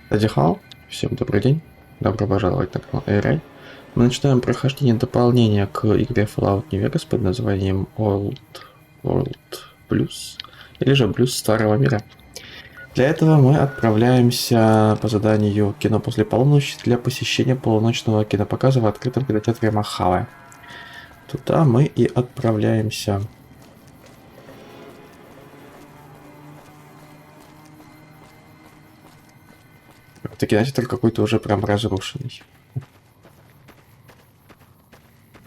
Адихал, всем добрый день, добро пожаловать на канал AI. Мы начинаем прохождение дополнения к игре Fallout New Vegas под названием World Blues, или же Блюз Старого Мира. Для этого мы отправляемся по заданию «Кино после полуночи» для посещения полуночного кинопоказа в открытом кинотеатре Мохаве. Туда мы и отправляемся. Это кинотеатр какой-то уже прям разрушенный.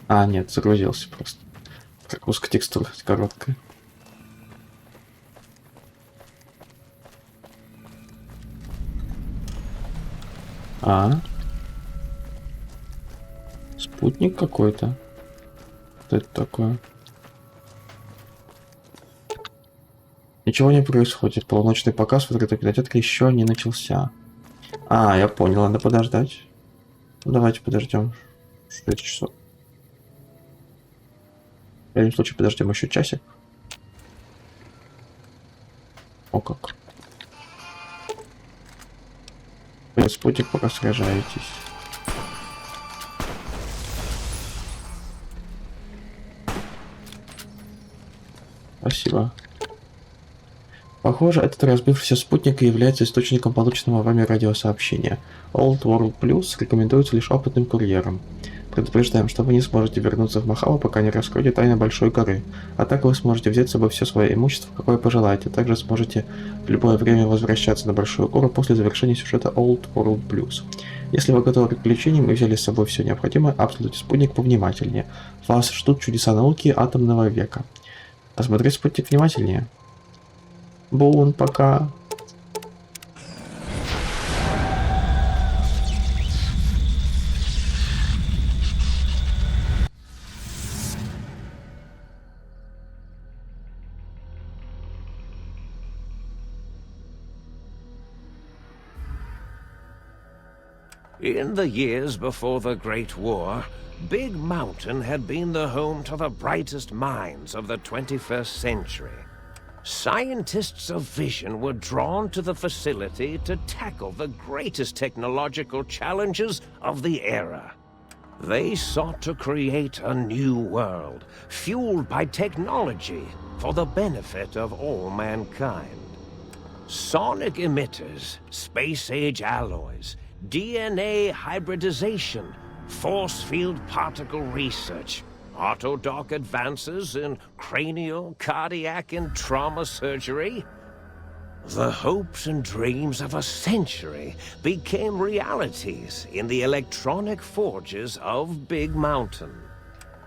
А, нет, загрузился просто. Загрузка текстур короткая. Спутник какой-то. Что это такое? Ничего не происходит. Полуночный показ в открытом кинотеатре еще не начался. Я понял, надо подождать. Ну, давайте подождем. 6 часов. В крайнем случае подождем еще часик. О как. Вы, спутник, пока сражаетесь. Спасибо. Похоже, этот разбившийся спутник является источником полученного вами радиосообщения. Old World Plus рекомендуется лишь опытным курьерам. Предупреждаем, что вы не сможете вернуться в Мохаве, пока не раскроете тайны Большой Горы. А так вы сможете взять с собой все свое имущество, какое пожелаете. Также сможете в любое время возвращаться на Большую Гору после завершения сюжета Old World Plus. Если вы готовы к приключениям и взяли с собой все необходимое, обслужите спутник повнимательнее. Вас ждут чудеса науки атомного века. Осмотреть спутник внимательнее. Бун, пока. In the years before the Great War, Big Mountain had been the home to the brightest minds of the 21st century. Scientists of vision were drawn to the facility to tackle the greatest technological challenges of the era. They sought to create a new world, fueled by technology for the benefit of all mankind. Sonic emitters, space-age alloys, DNA hybridization, force field particle research, autodoc advances in cranial, cardiac, and trauma surgery. The hopes and dreams of a century became realities in the electronic forges of Big Mountain.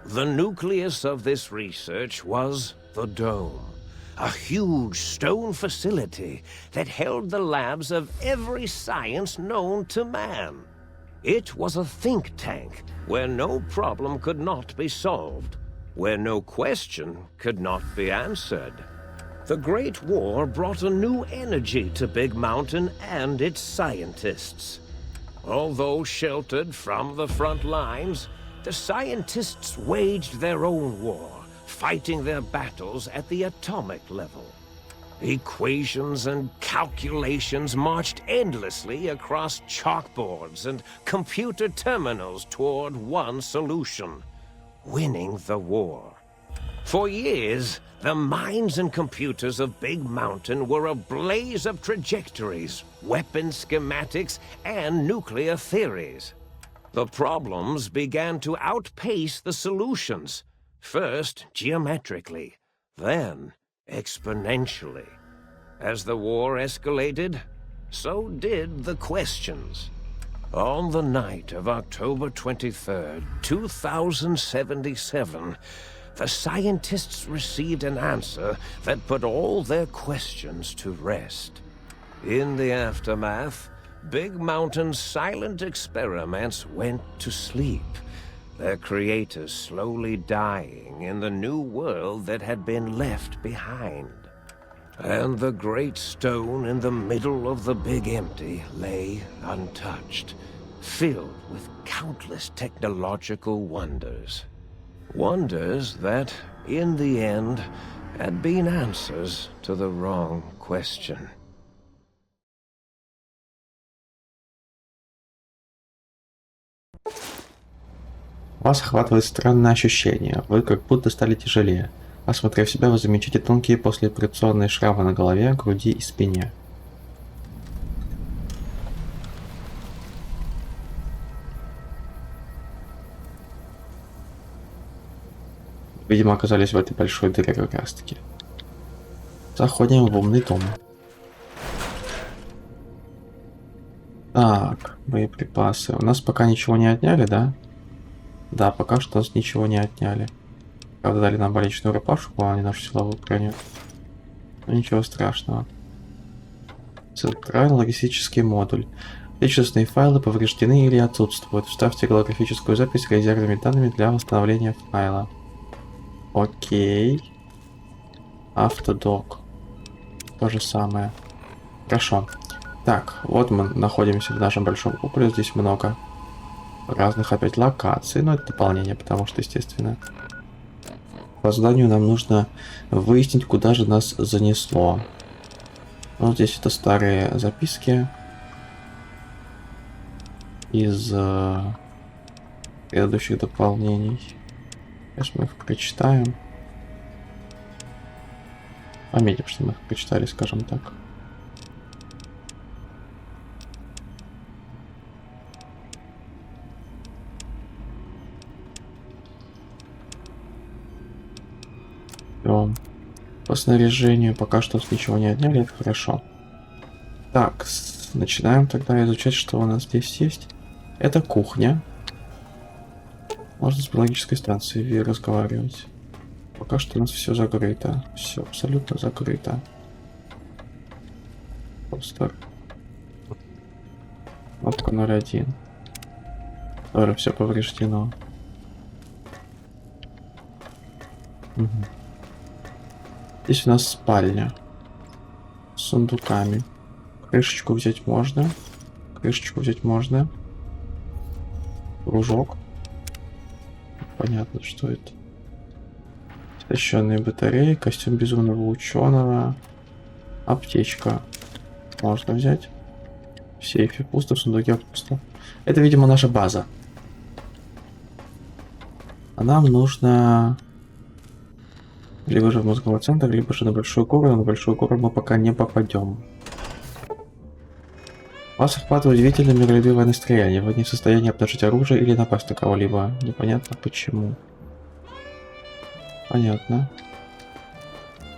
The nucleus of this research was the Dome, a huge stone facility that held the labs of every science known to man. It was a think tank where no problem could not be solved, where no question could not be answered. The Great War brought a new energy to Big Mountain and its scientists. Although sheltered from the front lines, the scientists waged their own war, fighting their battles at the atomic level. Equations and calculations marched endlessly across chalkboards and computer terminals toward one solution: winning the war. For years, the minds and computers of Big Mountain were a blaze of trajectories, weapon schematics, and nuclear theories. The problems began to outpace the solutions. First geometrically, then exponentially. As the war escalated, so did the questions. On the night of October 23rd, 2077, the scientists received an answer that put all their questions to rest. In the aftermath, Big Mountain's silent experiments went to sleep, their creators slowly dying in the new world that had been left behind. And the great stone in the middle of the Big Empty lay untouched, filled with countless technological wonders. Wonders that, in the end, had been answers to the wrong question. Вас охватывает странное ощущение. Вы как будто стали тяжелее. Осмотрев себя, вы замечаете тонкие послеоперационные шрамы на голове, груди и спине. Видимо, оказались в этой большой дыре как раз таки. Заходим в умный дом. Так, боеприпасы. У нас пока ничего не отняли, да? Да, пока что у нас ничего не отняли. Правда, дали нам больничную рубашку, а не нашу силовую броню. Но ничего страшного. Центральный логистический модуль. Личностные файлы повреждены или отсутствуют. Вставьте голографическую запись с резервными данными для восстановления файла. Окей. Автодок. То же самое. Хорошо. Так, вот мы находимся в нашем большом куполе. Здесь много разных опять локаций. Но это дополнение, потому что, естественно, по заданию нам нужно выяснить, куда же нас занесло. Вот здесь это старые записки из предыдущих дополнений. Сейчас мы их прочитаем. Пометим, что мы их прочитали, скажем так. Все. По снаряжению пока что ничего не отняли, это хорошо. Так, начинаем тогда изучать, что у нас здесь есть. Это кухня. Можно с биологической станцией разговаривать. Пока что у нас все закрыто. Все абсолютно закрыто. Просто. Кнопка 01. Тоже все повреждено. Угу. Здесь у нас спальня. С сундуками. Крышечку взять можно. Крышечку взять можно. Кружок. Понятно, что это. Истощенные батареи, костюм безумного ученого, аптечка. Можно взять. В сейфе пусто, в сундуке пусто. Это, видимо, наша база. А нам нужно либо же в мозговой центр, либо же на Большую Гору. Но на Большую Гору мы пока не попадем. Вас охватывает удивительное миролюбивое настроение. Вы не в состоянии обнажить оружие или напасть на кого-либо. Непонятно почему. Понятно.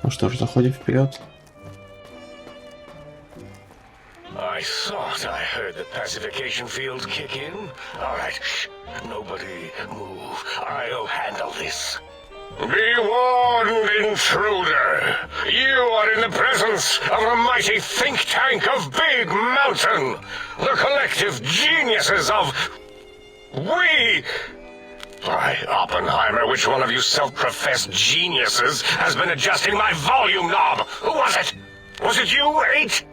Ну что ж, заходим вперед. I thought I heard the pacification field kick in. All right, shh. Nobody move. I'll handle this. Be warned, intruder. You are in the presence of a mighty think tank of Big Mountain. The collective geniuses of... We... By Oppenheimer, which one of you self-professed geniuses has been adjusting my volume knob? Who was it? Was it you, 8?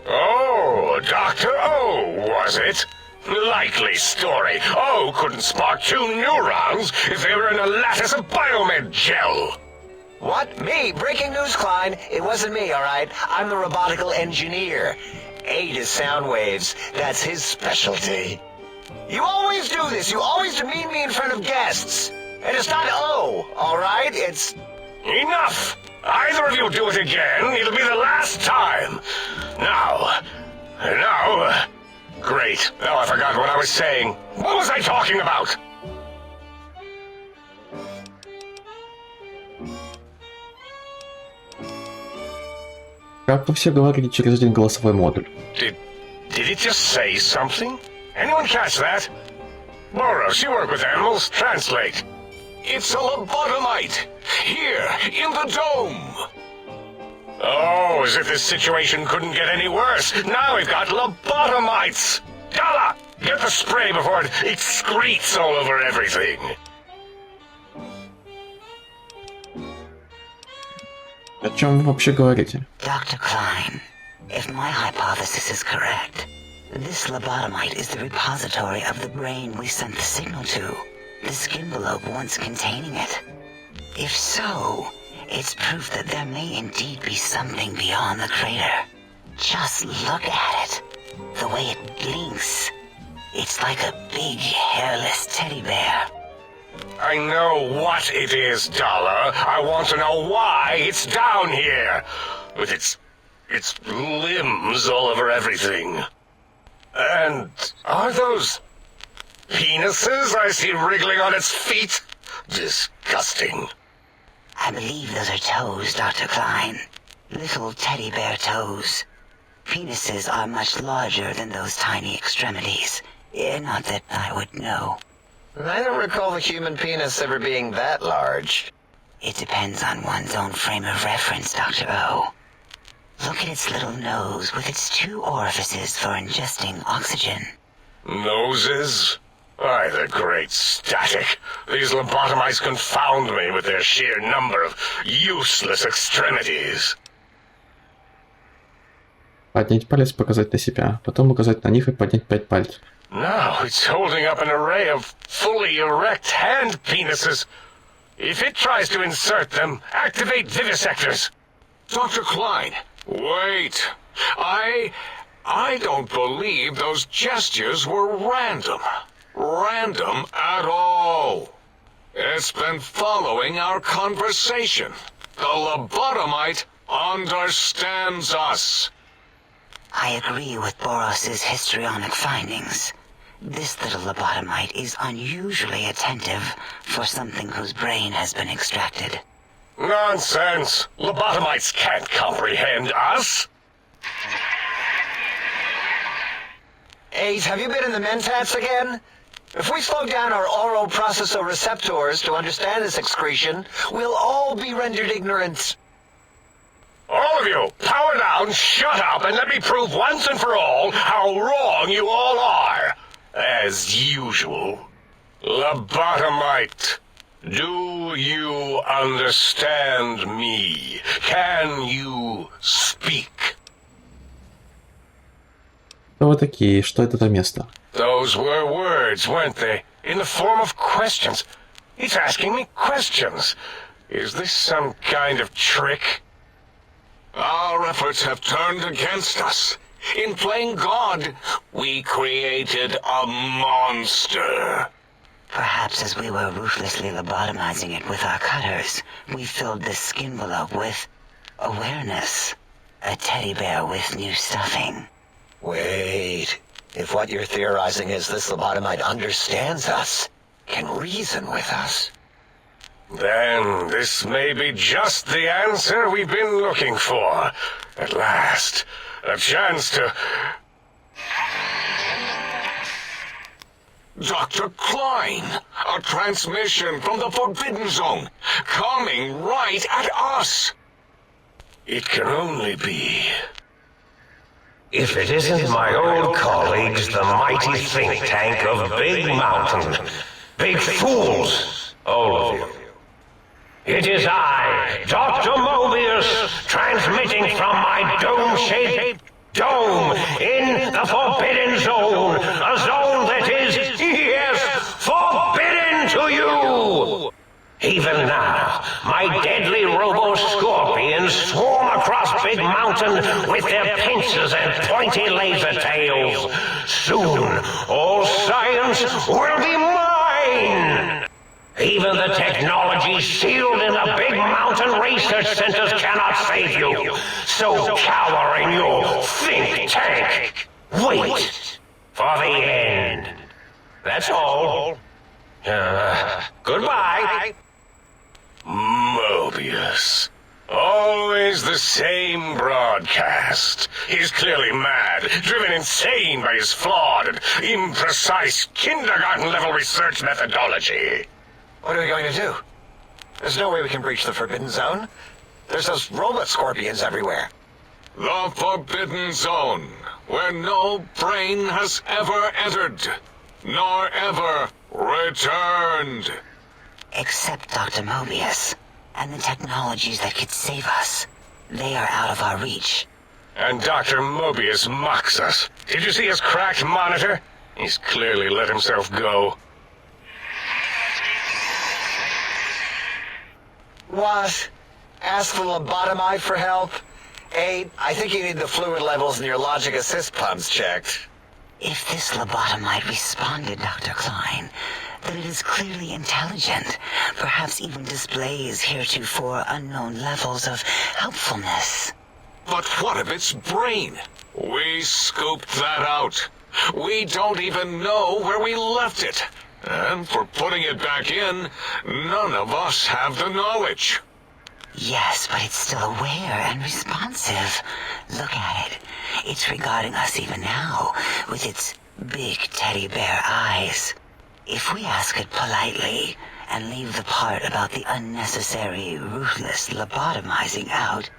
Oh, Dr. O, was it? Likely story. O couldn't spark 2 neurons if they were in a lattice of biomed gel. What? Me? Breaking news, Klein. It wasn't me, all right? I'm the robotical engineer. 8 is sound waves. That's his specialty. You always do this. You always demean me in front of guests. And it's not O, all right? It's... Enough! Either of you do it again, it'll be the last time. Now... Great. Now I forgot what I was saying. What was I talking about? Как вы все говорили через один голосовой модуль. Did it just say something? Anyone catch that? Boros, you work with animals. Translate. It's a lobotomite. Here, in the dome. Oh, as if this situation couldn't get any worse. Now we've got lobotomites. Gala, get the spray before it excretes all over everything. О чем вы вообще говорите? Dr. Klein, if my hypothesis is correct, this lobotomite is the repository of the brain we sent the signal to, the skin envelope once containing it. If so, it's proof that there may indeed be something beyond the crater. Just look at it. The way it blinks. It's like a big, hairless teddy bear. I know what it is, Dollar. I want to know why it's down here. With its limbs all over everything. And are those penises I see wriggling on its feet? Disgusting. I believe those are toes, Dr. Klein. Little teddy bear toes. Penises are much larger than those tiny extremities. Not that I would know. I don't recall the human penis ever being that large. It depends on one's own frame of reference, Dr. O. Look at its little nose with its 2 orifices for ingesting oxygen. Noses? Why, the great static. These lobotomites confound me with their sheer number of useless extremities. Поднять палец, показать на себя, потом указать на них и поднять 5 пальцев. Now it's holding up an array of fully erect hand penises. If it tries to insert them, activate vivisectors. Dr. Klein, wait. I don't believe those gestures were random. Random at all. It's been following our conversation. The lobotomite understands us. I agree with Boros's histrionic findings. This little lobotomite is unusually attentive for something whose brain has been extracted. Nonsense! Lobotomites can't comprehend us! Ace, have you been in the mentats again? If we slow down our oral processoreceptors to understand this excretion, we'll all be rendered ignorant. All of you, power down, shut up, and let me prove once and for all how wrong you all are. As usual. Lobotomite, do you understand me? Can you speak? Кто вы такие? Что это за место? Those were words, weren't they? In the form of questions. It's asking me questions. Is this some kind of trick? Our efforts have turned against us. In playing God, we created a monster. Perhaps as we were ruthlessly lobotomizing it with our cutters, we filled the skin envelope with awareness. A teddy bear with new stuffing. Wait. If what you're theorizing is this lobotomite understands us, can reason with us, then this may be just the answer we've been looking for. At last, a chance to... Dr. Klein, a transmission from the Forbidden Zone, coming right at us. It can only be... If it isn't my old colleagues, the mighty think tank of Big Mountain. Big fools, all of you. It is I, Dr. Mobius, transmitting from my dome-shaped dome in the Forbidden Zone. A zone that is, yes, forbidden to you! Even now, my deadly robo-scorpions swarm across Big Mountain with their pincers and pointy laser tails. Soon, all science will be mine! Even the technology sealed in the Big Mountain research centers cannot save you. So cower in your think tank. Wait for the end. That's all. Goodbye. Mobius. Always the same broadcast. He's clearly mad, driven insane by his flawed and imprecise kindergarten-level research methodology. what are we going to do? There's no way we can breach the Forbidden Zone. There's those robot scorpions everywhere. The Forbidden Zone, where no brain has ever entered, nor ever returned. Except Dr. Mobius, and the technologies that could save us. They are out of our reach. And Dr. Mobius mocks us. Did you see his cracked monitor? He's clearly let himself go. What? Ask the lobotomite for help? I think you need the fluid levels in your logic assist pumps checked. If this lobotomite responded, Dr. Klein, then it is clearly intelligent, perhaps even displays heretofore unknown levels of helpfulness. But what of its brain? We scooped that out. We don't even know where we left it. And for putting it back in, none of us have the knowledge. Yes, but it's still aware and responsive. Look at it. It's regarding us even now, with its big teddy bear eyes. If we ask it politely, and leave the part about the unnecessary, ruthless lobotomizing out,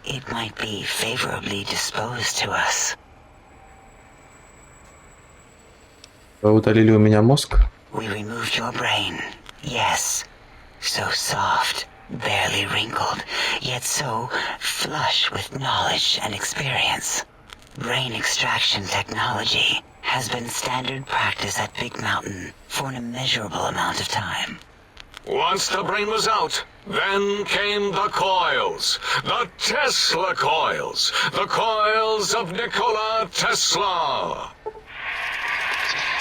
it might be favorably disposed to us. Вы удалили у меня мозг? We removed your brain. Yes. So soft, barely wrinkled, yet so flush with knowledge and experience. Brain extraction technology has been standard practice at Big Mountain for an immeasurable amount of time. Once the brain was out, then came the coils. The Tesla coils. The coils of Nikola Tesla.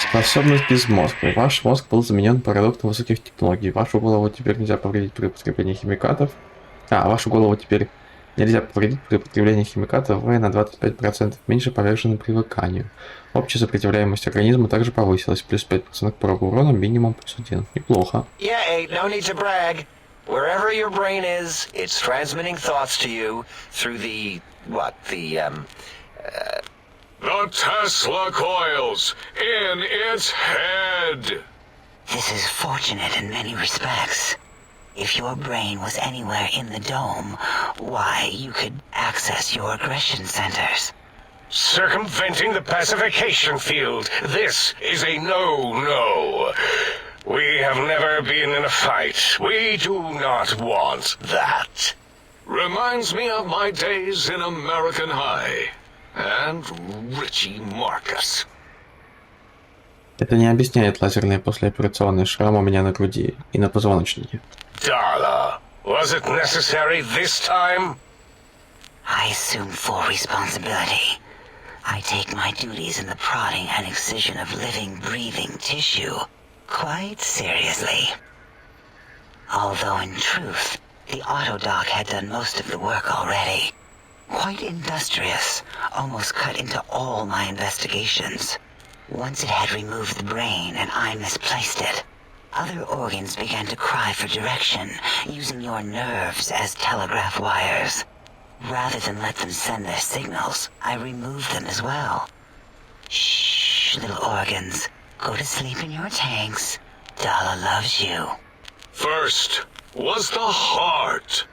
Способность без мозга. Ваш мозг был заменен продуктом высоких технологий. Вашу голову теперь нельзя повредить при употреблении химикатов. Вашу голову теперь нельзя повредить при употреблении химикатов. Вы на 25% меньше подвержены привыканию. Общая сопротивляемость организма также повысилась. Плюс 5% к порогу урона, минимум плюс 1. Неплохо. Yeah, no need to brag. Wherever your brain is, it's transmitting thoughts to you through the Tesla coils in its head. This is fortunate in many respects. If your brain was anywhere in the dome, why, you could access your aggression centers. Circumventing the pacification field. This is a no-no. We have never been in a fight. We do not want that. Reminds me of my days in American High. And Richie Marcus. Это не объясняет лазерные послеоперационные шрамы у меня на груди и на позвоночнике. Darla, was it necessary this time? I assume full responsibility. I take my duties in the prodding and excision of living, breathing tissue quite seriously. Although in truth, the autodoc had done most of the work already. Quite industrious, almost cut into all my investigations. Once it had removed the brain and I misplaced it, other organs began to cry for direction, using your nerves as telegraph wires. Rather than let them send their signals, I removed them as well. Shh, little organs. Go to sleep in your tanks. Dala loves you. First was the heart.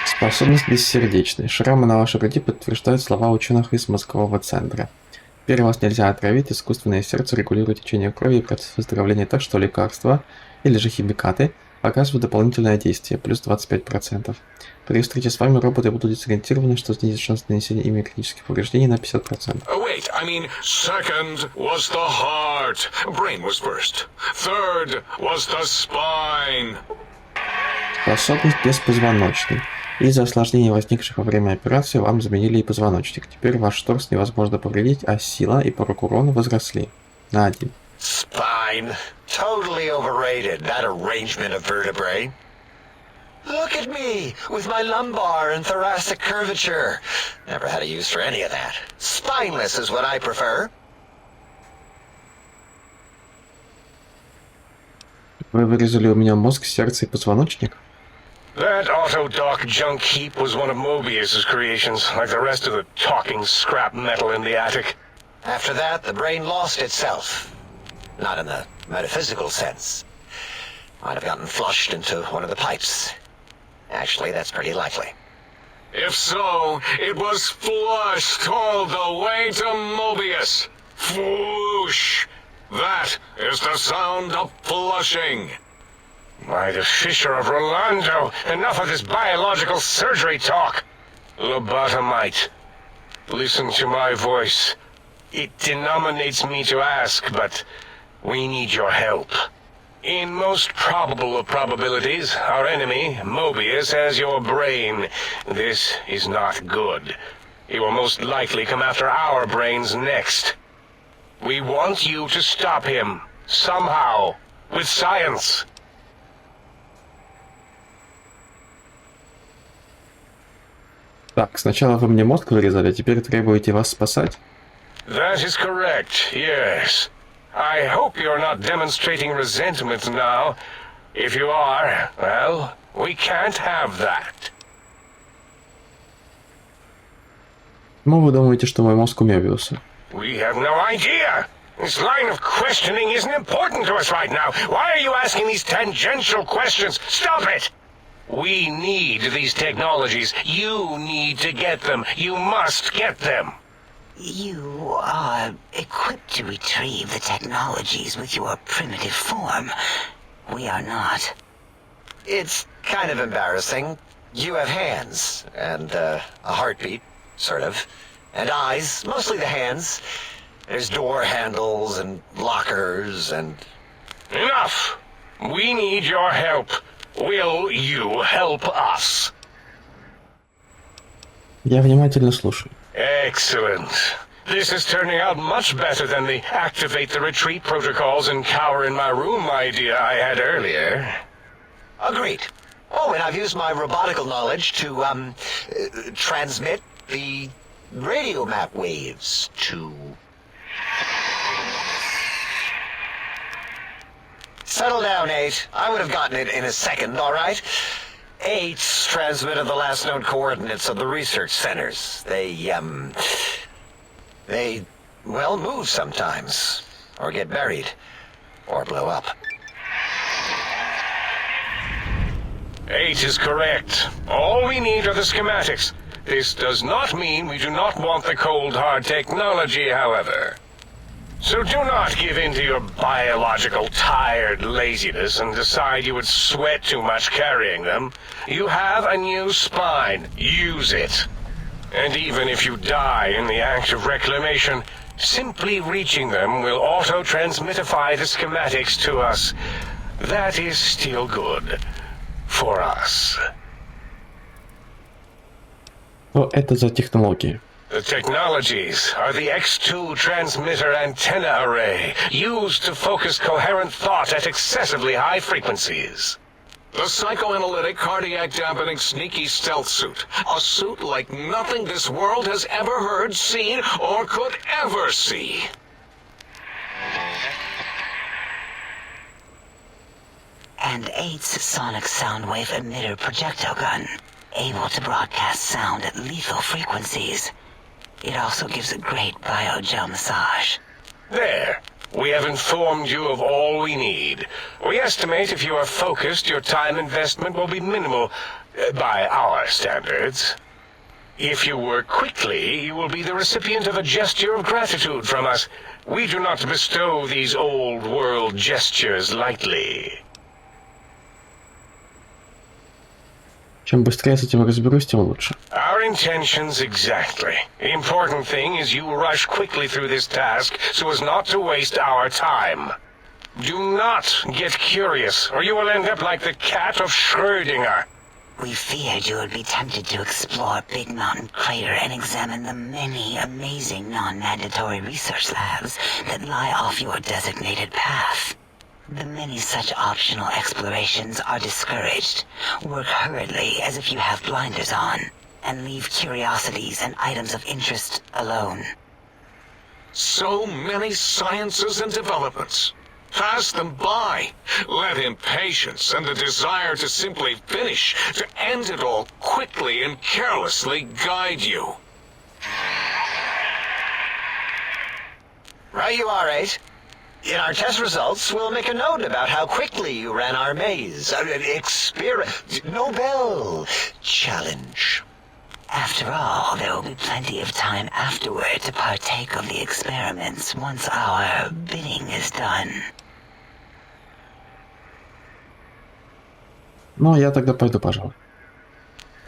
Способность бессердечной. Шрамы на вашей груди подтверждают слова ученых из мозгового центра. Теперь вас нельзя отравить, искусственное сердце регулирует течение крови и процесс выздоровления так, что лекарства или же химикаты оказывают дополнительное действие, плюс 25%. При встрече с вами роботы будут дезориентированы, что снизит шанс нанесения ими критических повреждений на 50%. Wait, I mean, second was the heart. Brain was first. Third was the spine. Способность беспозвоночный. Из-за осложнений, возникших во время операции, вам заменили и позвоночник. Теперь ваш торс невозможно повредить, а сила и порог урона возросли на 1. spine. Totally overrated, that arrangement of vertebrae. Look at me, with my lumbar and thoracic curvature. Never had a use for any of that. Spineless is what I prefer. Вы вырезали у меня мозг, сердце и позвоночник? That autodoc junk heap was one of Mobius's creations, like the rest of the talking scrap metal in the attic. After that, the brain lost itself. Not in the metaphysical sense. Might have gotten flushed into one of the pipes. Actually, that's pretty likely. If so, it was flushed all the way to Mobius. Flush! That is the sound of flushing. By the Fisher of Rolando, enough of this biological surgery talk. Lobotomite, listen to my voice. It denominates me to ask, but we need your help. In most probable of probabilities, our enemy, Mobius, has your brain. This is not good. He will most likely come after our brains next. We want you to stop him. Somehow. With science. Так, сначала вы мне мозг вырезали, а теперь требуете вас спасать? That is correct, yes. I hope you're not demonstrating resentment now. If you are, well, we can't have that. Ну, вы думаете, что мой мозг умерился? We have no idea. This line of questioning isn't important to us right now. Why are you asking these tangential questions? Stop it! We need these technologies. You need to get them. You must get them. You are equipped to retrieve the technologies with your primitive form. We are not. It's kind of embarrassing. You have hands, and a heartbeat, sort of. And eyes, mostly the hands. There's door handles and lockers and... Enough! We need your help. Will you help us? Я внимательно слушаю. Excellent. This is turning out much better than the activate the retreat protocols and cower in my room idea I had earlier. Agreed. Oh, and I've used my robotical knowledge to, transmit the radio map waves to... Settle down, 8. I would have gotten it in a second, all right? 8's transmitted the last known coordinates of the research centers. They, well, move sometimes. Or get buried. Or blow up. 8 is correct. All we need are the schematics. This does not mean we do not want the cold, hard technology, however. So do not give in to your biological tired laziness and decide you would sweat too much carrying them. You have a new spine. Use it. And even if you die in the act of reclamation, simply reaching them will auto-transmitify the schematics to us. That is still good. For us. Что это за технологии? The technologies are the X2 transmitter antenna array, used to focus coherent thought at excessively high frequencies. The psychoanalytic, cardiac dampening, sneaky stealth suit. A suit like nothing this world has ever heard, seen, or could ever see. And 8's sonic sound wave emitter projectile gun, able to broadcast sound at lethal frequencies. It also gives a great biogel massage. There. We have informed you of all we need. We estimate if you are focused, your time investment will be minimal, by our standards. If you work quickly, you will be the recipient of a gesture of gratitude from us. We do not bestow these old-world gestures lightly. Чем быстрее с этим разберусь, тем лучше. Our intentions exactly. The important thing is you rush quickly through this task so as not to waste our time. Do not get curious, or you will end up like the cat of Schrödinger. We feared you would be tempted to explore Big Mountain Crater and examine the many amazing non-mandatory research labs that lie off your designated path. The many such optional explorations are discouraged. Work hurriedly as if you have blinders on, and leave curiosities and items of interest alone. So many sciences and developments. Pass them by. Let impatience and the desire to simply finish, to end it all quickly and carelessly guide you. Right you are, 8. In our test results, we'll make a note about how quickly you ran our maze. Nobel challenge. After all, there will be plenty of time afterward to partake of the experiments once our bidding is done. Ну, я тогда пойду, пожалуй.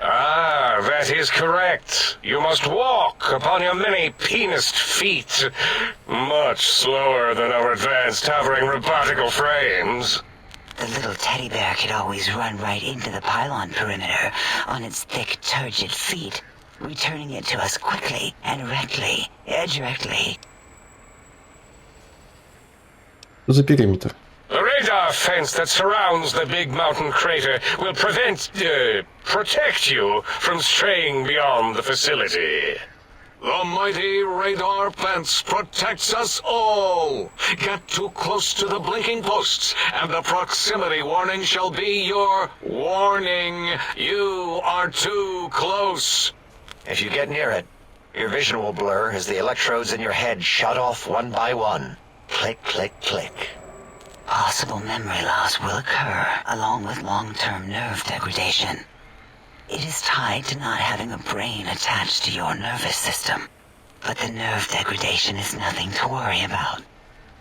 Ah, that is correct. You must walk upon your many penised feet. Much slower than our advanced hovering robotical frames. The little teddy bear could always run right into the pylon perimeter on its thick, turgid feet, returning it to us quickly and directly. Что за периметр? The radar fence that surrounds the big mountain crater will protect you from straying beyond the facility. The mighty radar fence protects us all. Get too close to the blinking posts, and the proximity warning shall be your warning. You are too close. If you get near it, your vision will blur as the electrodes in your head shut off one by one. Click, click, click. Possible memory loss will occur, along with long-term nerve degradation. It is tied to not having a brain attached to your nervous system. But the nerve degradation is nothing to worry about.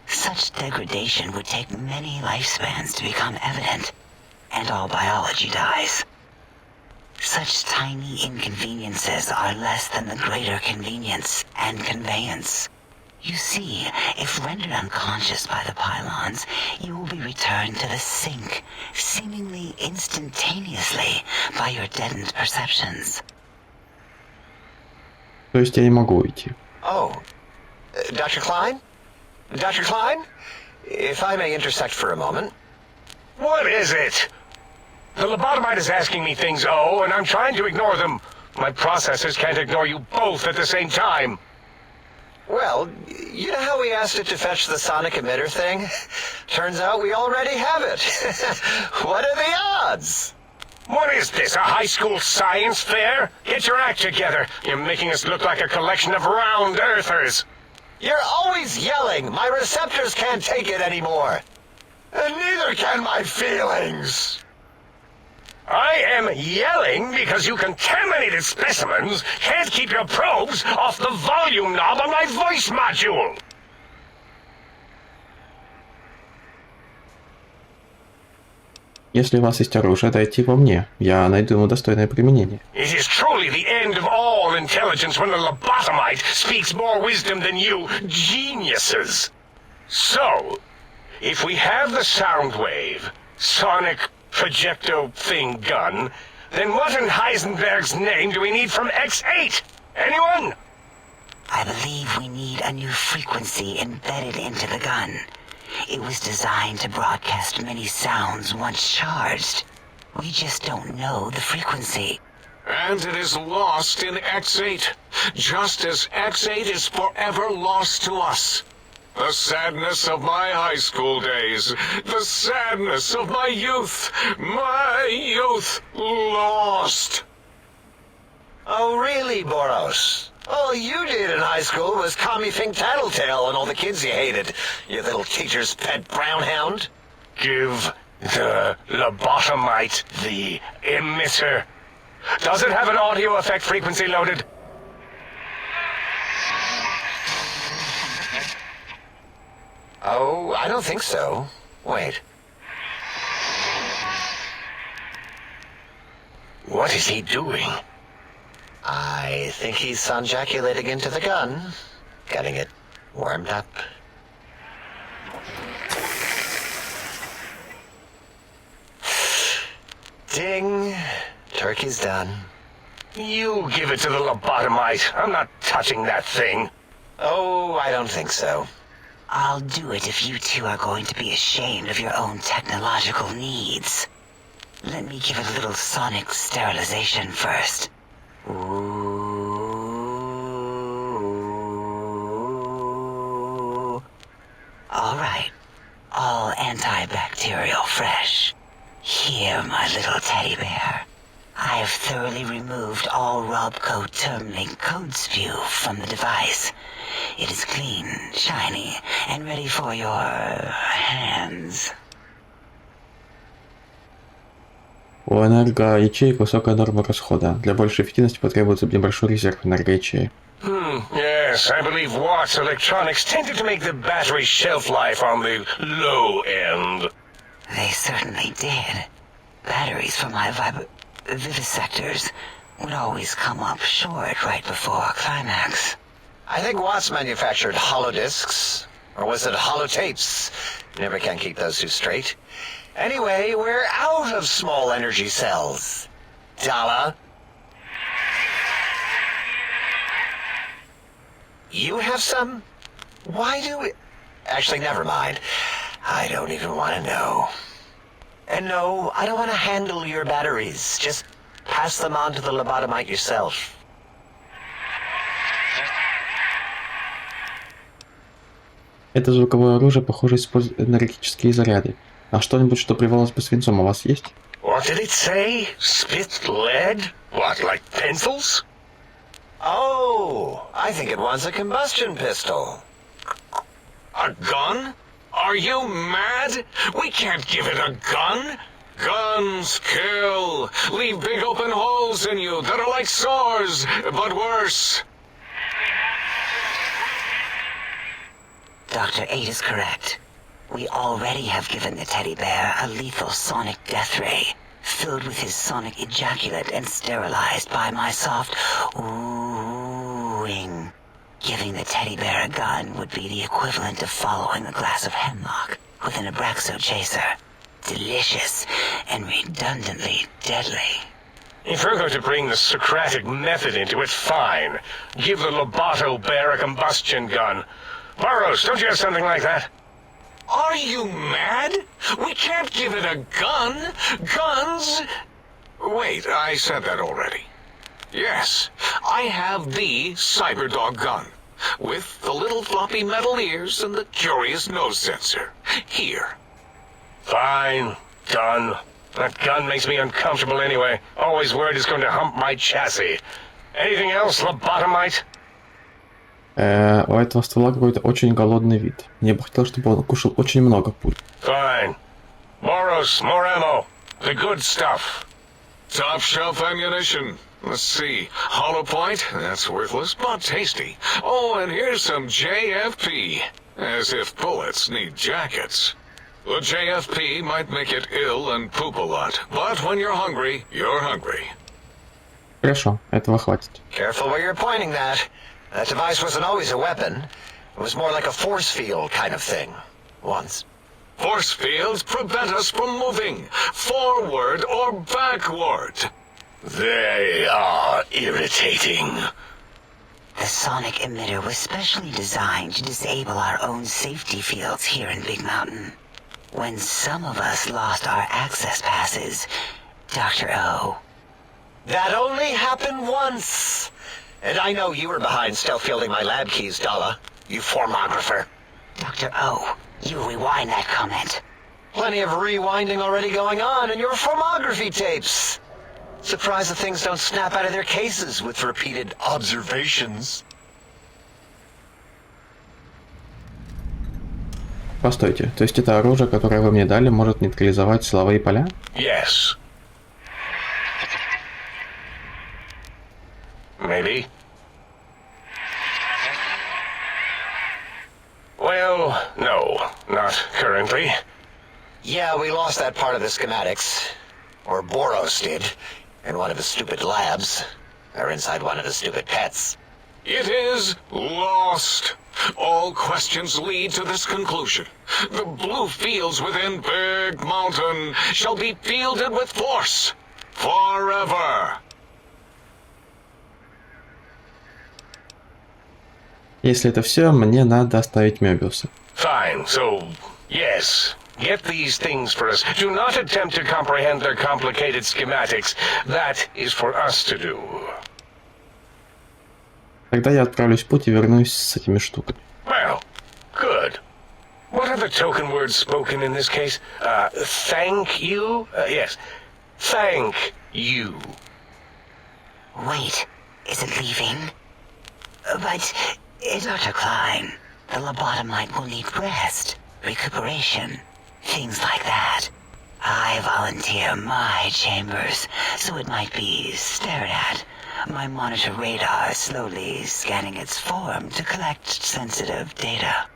Such degradation would take many lifespans to become evident, and all biology dies. Such tiny inconveniences are less than the greater convenience and conveyance. You see, if rendered unconscious by the pylons, you will be returned to the sink, seemingly instantaneously, by your deadened perceptions. То есть я не могу уйти. Oh, Dr. Klein? Dr. Klein? If I may intersect for a moment. What is it? The lobotomite is asking me things, and I'm trying to ignore them. My processors can't ignore you both at the same time. Well, you know how we asked it to fetch the sonic emitter thing? Turns out we already have it. What are the odds? What is this, a high school science fair? Get your act together. You're making us look like a collection of round earthers. You're always yelling. My receptors can't take it anymore. And neither can my feelings. I am yelling because you contaminated specimens can't keep your probes off the volume knob on my voice module. Если у вас есть оружие, дайте его мне. Я найду ему достойное применение. It is truly the end of all intelligence when the lobotomite speaks more wisdom than you geniuses. So, if we have the sound wave, sonic projecto thing gun, then what in Heisenberg's name do we need from X8? Anyone? I believe we need a new frequency embedded into the gun. It was designed to broadcast many sounds once charged. We just don't know the frequency. And it is lost in X8, just as X8 is forever lost to us. The sadness of my high school days, the sadness of my youth lost. Oh, really, Boros? All you did in high school was call me Fink Tattletale and all the kids you hated, you little teacher's pet brown hound. Give the lobotomite the emitter. Does it have an audio effect frequency loaded? Oh, I don't think so. Wait. What is he doing? I think he's sonjaculating into the gun, getting it warmed up. Ding. Turkey's done. You give it to the lobotomite. I'm not touching that thing. Oh, I don't think so. I'll do it if you two are going to be ashamed of your own technological needs. Let me give it a little sonic sterilization first. Ooh. All right. All antibacterial fresh. Here, my little teddy bear. I have thoroughly removed all Robco term-link code spew from the device. It is clean, shiny, and ready for your hands. У энергоячеек высокая норма расхода. Для большей эффективности потребуется небольшой резерв энергоячеек. Yes, I believe Watt's Electronics tended to make the battery shelf life on the low end. They certainly did. Batteries for my vivisectors would always come up short right before climax. I think Watts manufactured holodiscs. Or was it holotapes? Never can keep those two straight. Anyway, we're out of small energy cells. Dala? You have some? Why do we... Actually, never mind. I don't even want to know. And no, I don't want to handle your batteries. Just pass them on to the lobotomite yourself. Это звуковое оружие, похоже, использует энергетические заряды. А что-нибудь, что привелось бы свинцом, у вас есть? What did it say? Spit lead? What, like pencils? Oh, I think it wants a combustion pistol. A gun? Are you mad? We can't give it a gun. Guns kill. Leave big open holes in you that are like sores, but worse. Dr. 8 is correct. We already have given the teddy bear a lethal sonic death ray, filled with his sonic ejaculate and sterilized by my soft oohing. Giving the teddy bear a gun would be the equivalent of following a glass of hemlock with an Abraxo chaser. Delicious and redundantly deadly. If you're going to bring the Socratic method into it, fine. Give the Loboto bear a combustion gun. Burroughs, don't you have something like that? Are you mad? We can't give it a gun. Guns... Wait, I said that already. Yes, I have the Cyberdog gun, with the little floppy metal ears and the curious nose sensor. Here. Fine. Done. That gun makes me uncomfortable anyway. Always worried it's going to hump my chassis. Anything else, lobotomite? У этого ствола какой-то очень голодный вид. Мне бы хотелось, чтобы он кушал очень много пуль. Fine. Boros, more ammo. The good stuff. Top shelf ammunition. Let's see. Hollow point? That's worthless, but tasty. Oh, and here's some JFP. As if bullets need jackets. The JFP might make it ill and poop a lot, but when you're hungry, you're hungry. Хорошо, этого хватит. Careful where you're pointing that. That device wasn't always a weapon. It was more like a force field kind of thing. Once. Force fields prevent us from moving, forward or backward. They are irritating. The sonic emitter was specially designed to disable our own safety fields here in Big Mountain. When some of us lost our access passes, Dr. O. That only happened once. And I know you were behind stealth fielding my lab keys, Dalla. You formographer. Dr. O, you rewind that comment. Plenty of rewinding already going on in your formography tapes. Surprised the things don't snap out of their cases with repeated observations. Постойте, то есть это оружие, которое вы мне дали, может нейтрализовать силовые поля? Yes. Maybe. Well, no, not currently. Yeah, we lost that part of the schematics. Or Boros did. In one of his stupid labs. Or inside one of his stupid pets. It is lost. All questions lead to this conclusion. The blue fields within Big Mountain shall be fielded with force. Forever. Если это все, мне надо оставить Мёбиуса. Fine, so, yes. Get these things for us. Do not attempt to comprehend their complicated schematics. That is for us to do. Тогда я отправлюсь в путь и вернусь с этими штуками. Well, good. What are the token words spoken in this case? Thank you? Yes. Thank you. Wait, is it leaving? But, Dr. Klein, the lobotomite will need rest, recuperation, things like that. I volunteer my chambers, so it might be stared at. My monitor radar slowly scanning its form to collect sensitive data.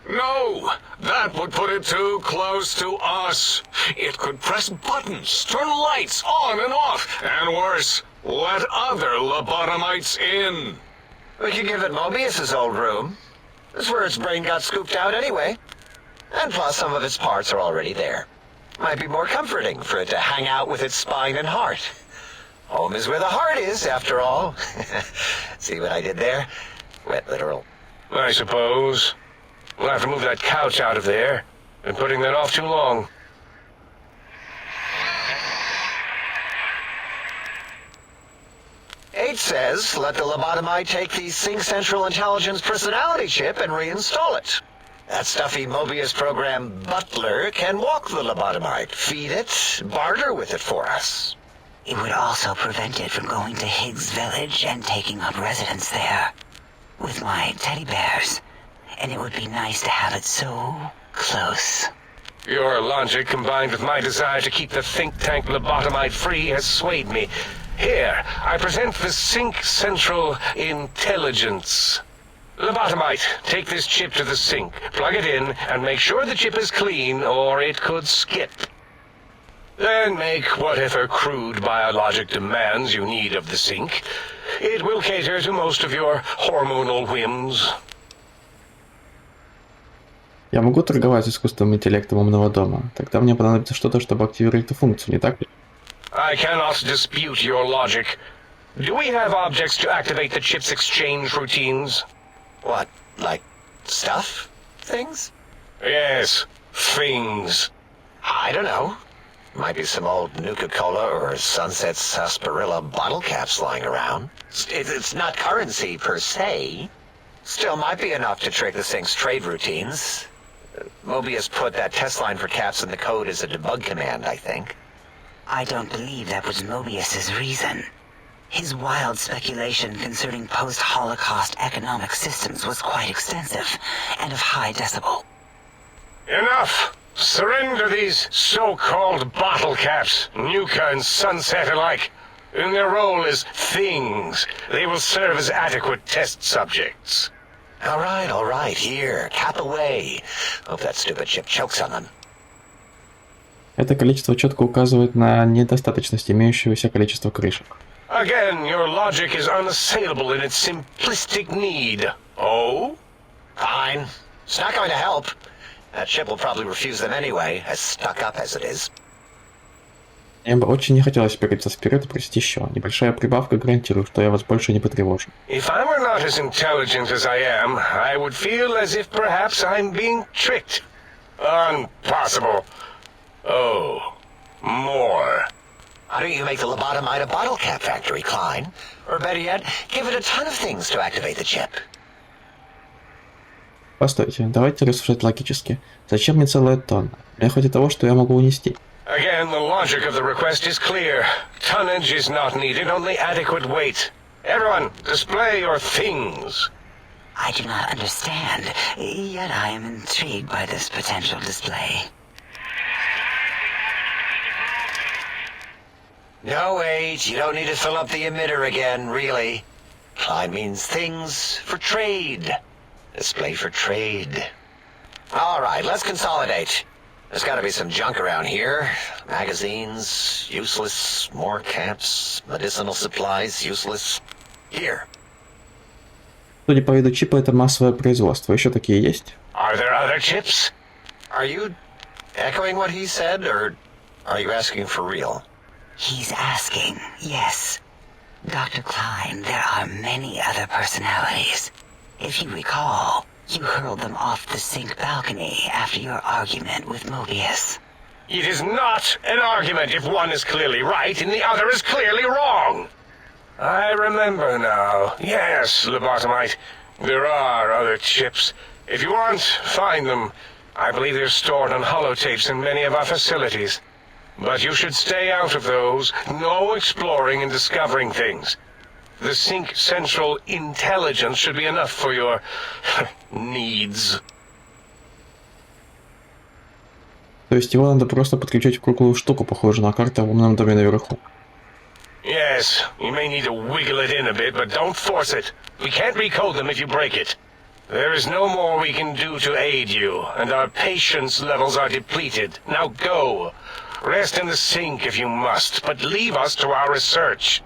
No, that would put it too close to us. It could press buttons, turn lights on and off, and worse, let other lobotomites in. We could give it Mobius's old room. That's where its brain got scooped out anyway. And plus some of its parts are already there. Might be more comforting for it to hang out with its spine and heart. Home is where the heart is, after all. See what I did there? Wet literal. I suppose. We'll have to move that couch out of there. Been putting that off too long. Eight says, let the lobotomite take the Sync Central Intelligence personality chip and reinstall it. That stuffy Mobius program Butler can walk the lobotomite, feed it, barter with it for us. It would also prevent it from going to Higgs Village and taking up residence there. With my teddy bears. And it would be nice to have it so close. Your logic, combined with my desire to keep the think tank lobotomite free, has swayed me. Here, I present the Sync Central Intelligence. Lobotomite, take this chip to the sink, plug it in, and make sure the chip is clean, or it could skip. Then make whatever crude biologic demands you need of the sink. It will cater to most of your hormonal whims. Я могу торговать с искусственным интеллектом умного дома. Тогда мне понадобится что-то, чтобы активировать эту функцию, не так ли? I cannot dispute your logic. Do we have objects to activate the chip's exchange routines? What, like stuff? Things? Yes, things. I don't know. Might be some old Nuka-Cola or Sunset Sarsaparilla bottle caps lying around. It's not currency per se. Still might be enough to trick the Sync's trade routines. Mobius put that test line for caps in the code as a debug command, I think. I don't believe that was Mobius's reason. His wild speculation concerning post-Holocaust economic systems was quite extensive and of high decibel. Enough! Surrender these so-called bottle caps, Nuka and Sunset alike. In their role as things, they will serve as adequate test subjects. All right, here, cap away. Hope that stupid chip chokes on them. Это количество четко указывает на недостаточность имеющегося количества крышек. Again, your logic is unassailable in its simplistic need. Oh? Fine. It's not going to help. That chip will probably refuse them anyway, as stuck up as it is. Мне бы очень не хотелось перейти вперед и просить еще. Небольшая прибавка, гарантирую, что я вас больше не потревожу. If I were not as intelligent as I am, I would feel as if perhaps I'm being tricked. Impossible. Oh, more. Why don't you make the lobotomite a bottle cap factory, Klein? Or better yet, give it a ton of things to activate the chip. Постойте, давайте рассуждать логически. Зачем мне целая тонна? Мне хватит того, что я могу унести. Again, the logic of the request is clear. Tonnage is not needed, only adequate weight. Everyone, display your things. I do not understand, yet I am intrigued by this potential display. No, wait, you don't need to fill up the emitter again, really. Klein means things for trade. Display for trade. All right, let's consolidate. There's got to be some junk around here. Magazines, useless. More caps, medicinal supplies, useless. Here. Судя по виду чипа, это массовое производство. Еще такие есть? Are there other chips? Are you echoing what he said, or are you asking for real? He's asking, yes. Dr. Klein, there are many other personalities. If you recall, you hurled them off the Sync balcony after your argument with Mobius. It is not an argument if one is clearly right and the other is clearly wrong. I remember now. Yes, lobotomite. There are other chips. If you want, find them. I believe they're stored on holotapes in many of our facilities. But you should stay out of those. No exploring and discovering things. The Sync Central Intelligence should be enough for your needs. То есть его надо просто подключить в круглую штуку, похожую на карту в умном доме наверху. Yes, you may need to wiggle it in a bit, but don't force it. We can't recode them if you break it. There is no more we can do to aid you, and our patience levels are depleted. Now go. Rest in the sink if you must, but leave us to our research.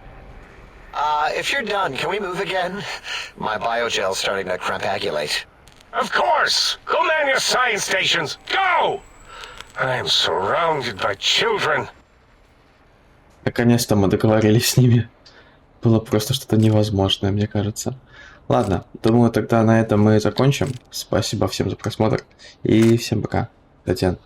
If you're done, can we move again? My biogel's starting to crampagulate. Of course! Go man your science stations! Go! I am surrounded by children. Наконец-то мы договорились с ними. Было просто что-то невозможное, мне кажется. Ладно, думаю, тогда на этом мы закончим. Спасибо всем за просмотр и всем пока. Хотя